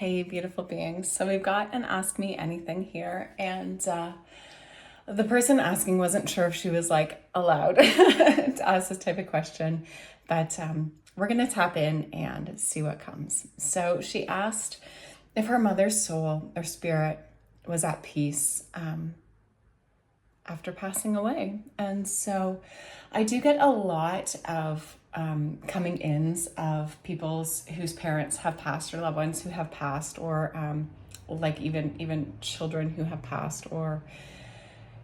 Hey, beautiful beings. So we've got an Ask Me Anything here, and the person asking wasn't sure if she was like allowed to ask this type of question, but we're gonna tap in and see what comes. So she asked if her mother's soul or spirit was at peace after passing away. And so I do get a lot of coming ins of people's whose parents have passed or loved ones who have passed, or like even children who have passed, or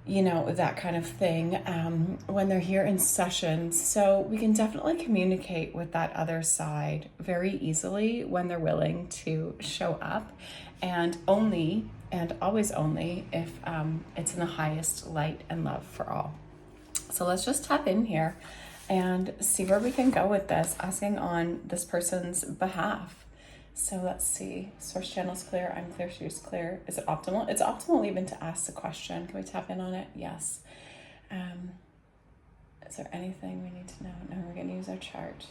that kind of thing, when they're here in sessions. So we can definitely communicate with that other side very easily when they're willing to show up, and only and always only if it's in the highest light and love for all. So let's just tap in here and see where we can go with this, asking on this person's behalf. So let's see. Source channel's clear. I'm clear. She's clear. Is it optimal? It's optimal even to ask the question. Can we tap in on it? Yes. Is there anything we need to know? No, we're going to use our chart.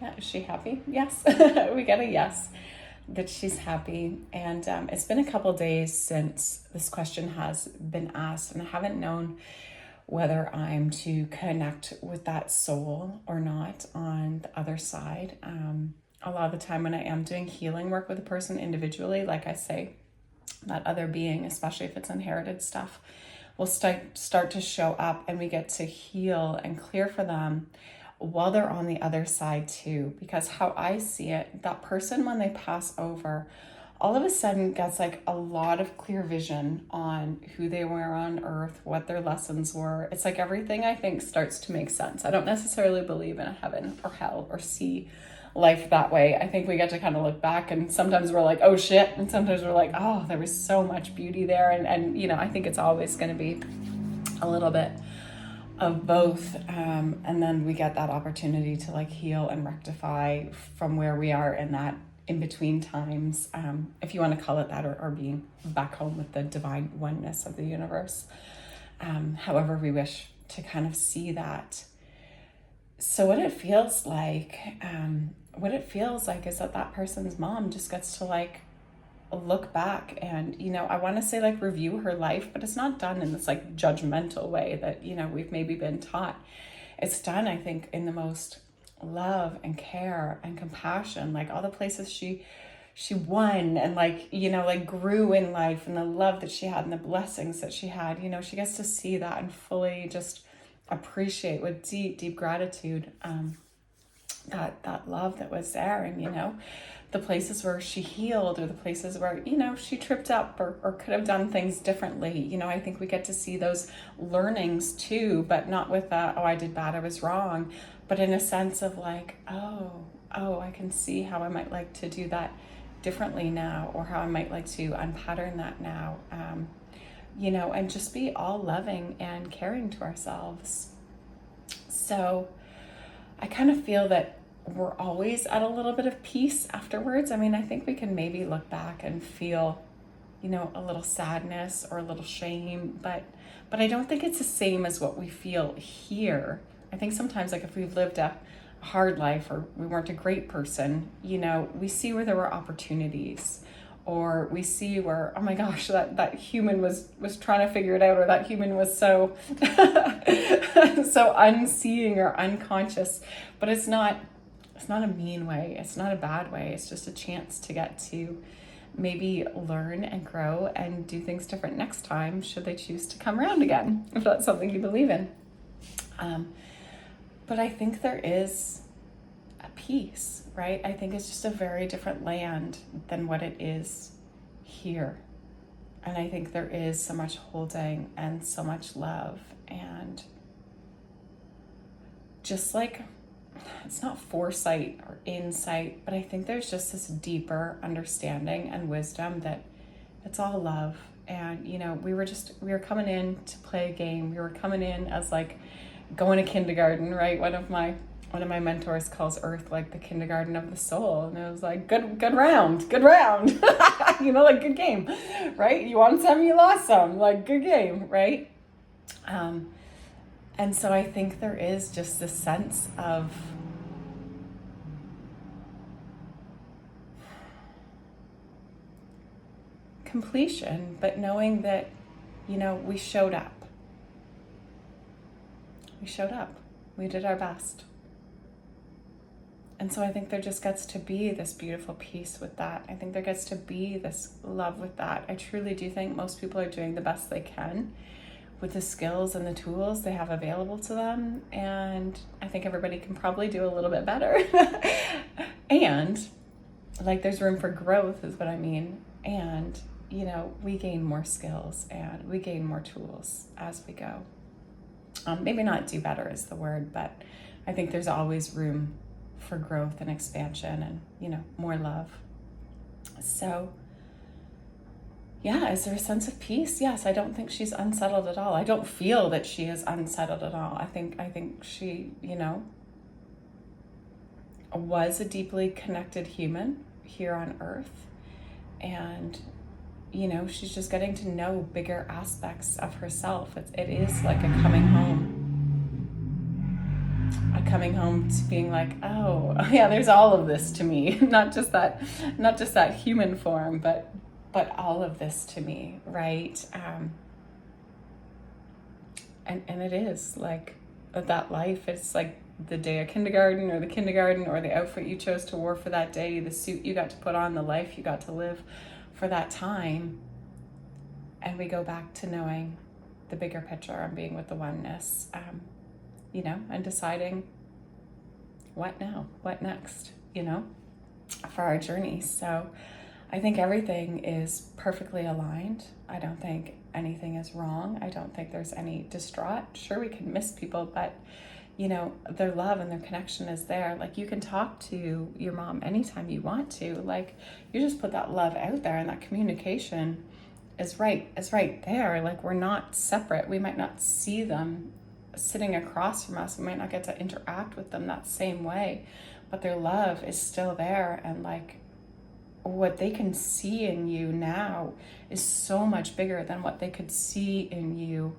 Yeah. Is she happy? Yes. We get a yes that she's happy. And it's been a couple days since this question has been asked, and I haven't known whether I'm to connect with that soul or not on the other side. A lot of the time when I am doing healing work with a person individually, like I say, that other being, especially if it's inherited stuff, will start to show up, and we get to heal and clear for them while they're on the other side too. Because how I see it, that person, when they pass over, all of a sudden gets like a lot of clear vision on who they were on earth, what their lessons were. It's like everything, I think, starts to make sense. I don't necessarily believe in a heaven or hell or see life that way. I think we get to kind of look back, and sometimes we're like, oh shit, and sometimes we're like, oh, there was so much beauty there. And I think it's always going to be a little bit of both, and then we get that opportunity to like heal and rectify from where we are in that in between times, if you want to call it that, or being back home with the divine oneness of the universe, however we wish to kind of see that. So what it feels like is that person's mom just gets to like look back and, I want to say like review her life, but it's not done in this like judgmental way that, we've maybe been taught. It's done, I think, in the most love and care and compassion, like all the places she won and like grew in life, and the love that she had and the blessings that she had, she gets to see that and fully just appreciate with deep gratitude that love that was there. And the places where she healed, or the places where she tripped up or could have done things differently. I think we get to see those learnings too, but not with oh, I did bad, I was wrong, but in a sense of like, oh, I can see how I might like to do that differently now, or how I might like to unpattern that now, and just be all loving and caring to ourselves. So I kind of feel that we're always at a little bit of peace afterwards. I mean, I think we can maybe look back and feel, a little sadness or a little shame, but I don't think it's the same as what we feel here. I think sometimes, like if we've lived a hard life, or we weren't a great person, we see where there were opportunities, or we see where, oh my gosh, that human was trying to figure it out, or that human was so so unseeing or unconscious. But it's not a mean way, it's not a bad way, it's just a chance to get to maybe learn and grow and do things different next time, should they choose to come around again, if that's something you believe in. But I think there is a peace, right? I think it's just a very different land than what it is here. And I think there is so much holding and so much love, and just like, it's not foresight or insight, but I think there's just this deeper understanding and wisdom that it's all love. And, we were coming in to play a game. We were coming in as like going to kindergarten, right? One of my mentors calls Earth like the kindergarten of the soul. And it was like, good round, like good game, right? You won some, you lost some, like good game, right? And so I think there is just this sense of completion, but knowing that, we showed up. We showed up. We did our best. And so I think there just gets to be this beautiful peace with that. I think there gets to be this love with that. I truly do think most people are doing the best they can with the skills and the tools they have available to them. And I think everybody can probably do a little bit better. And there's room for growth is what I mean. And, we gain more skills and we gain more tools as we go. Maybe not do better is the word, but I think there's always room for growth and expansion and, more love. So yeah, is there a sense of peace? Yes, I don't think she's unsettled at all. I don't feel that she is unsettled at all. I think she, was a deeply connected human here on earth. And, she's just getting to know bigger aspects of herself. It is like a coming home. A coming home to being like, oh yeah, there's all of this to me. Not just that human form, but all of this to me, right? And it is like that life. It's like the day of kindergarten or the outfit you chose to wear for that day, the suit you got to put on, the life you got to live for that time. And we go back to knowing the bigger picture and being with the oneness, and deciding what now, what next, for our journey. So I think everything is perfectly aligned. I don't think anything is wrong. I don't think there's any distraught. Sure, we can miss people, but their love and their connection is there. You can talk to your mom anytime you want to. You just put that love out there, and that communication is right there. We're not separate. We might not see them sitting across from us. We might not get to interact with them that same way, but their love is still there. And what they can see in you now is so much bigger than what they could see in you,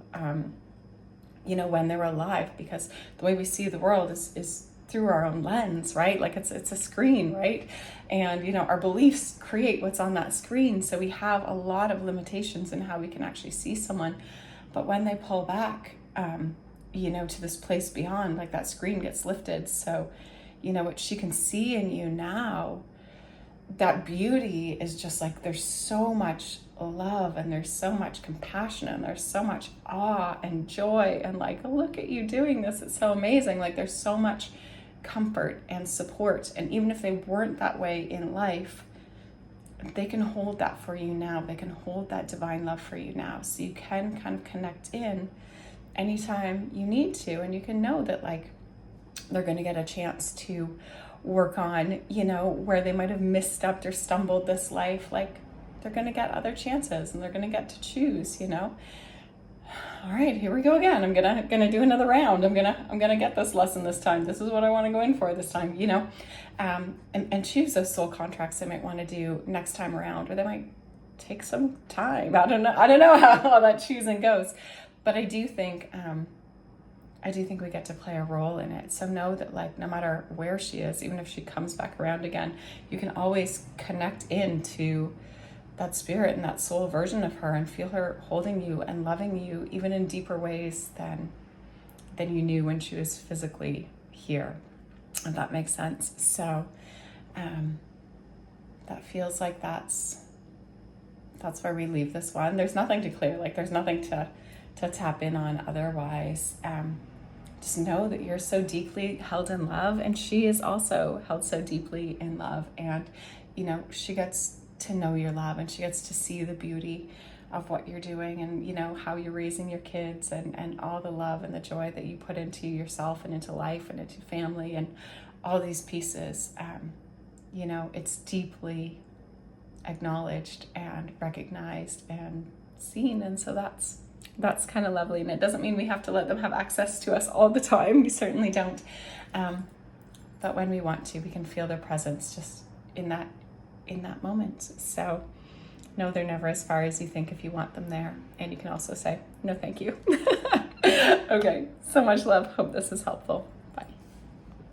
when they were alive, because the way we see the world is through our own lens, right? It's a screen, right? And, our beliefs create what's on that screen. So we have a lot of limitations in how we can actually see someone. But when they pull back, to this place beyond, that screen gets lifted. So, what she can see in you now, that beauty is just there's so much love and there's so much compassion and there's so much awe and joy and look at you doing this, it's so amazing. There's so much comfort and support, and even if they weren't that way in life, they can hold that for you now. They can hold that divine love for you now, so you can kind of connect in anytime you need to, and you can know that they're going to get a chance to work on, where they might have misstepped or stumbled this life. They're going to get other chances, and they're going to get to choose, all right, here we go again. I'm gonna do another round. I'm gonna get this lesson this time. This is what I want to go in for this time, and choose those soul contracts they might want to do next time around, or they might take some time. I don't know how that choosing goes, but I do think we get to play a role in it. So know that no matter where she is, even if she comes back around again, you can always connect into that spirit and that soul version of her and feel her holding you and loving you even in deeper ways than you knew when she was physically here, if that makes sense. So that feels like that's where we leave this one. There's nothing to clear, there's nothing to tap in on otherwise. Just know that you're so deeply held in love, and she is also held so deeply in love, and she gets to know your love, and she gets to see the beauty of what you're doing, and how you're raising your kids, and all the love and the joy that you put into yourself and into life and into family and all these pieces. It's deeply acknowledged and recognized and seen, and so that's kind of lovely. And it doesn't mean we have to let them have access to us all the time. We certainly don't, but when we want to, we can feel their presence just in that moment. So no, they're never as far as you think if you want them there. And you can also say, no, thank you. Okay, so much love. Hope this is helpful.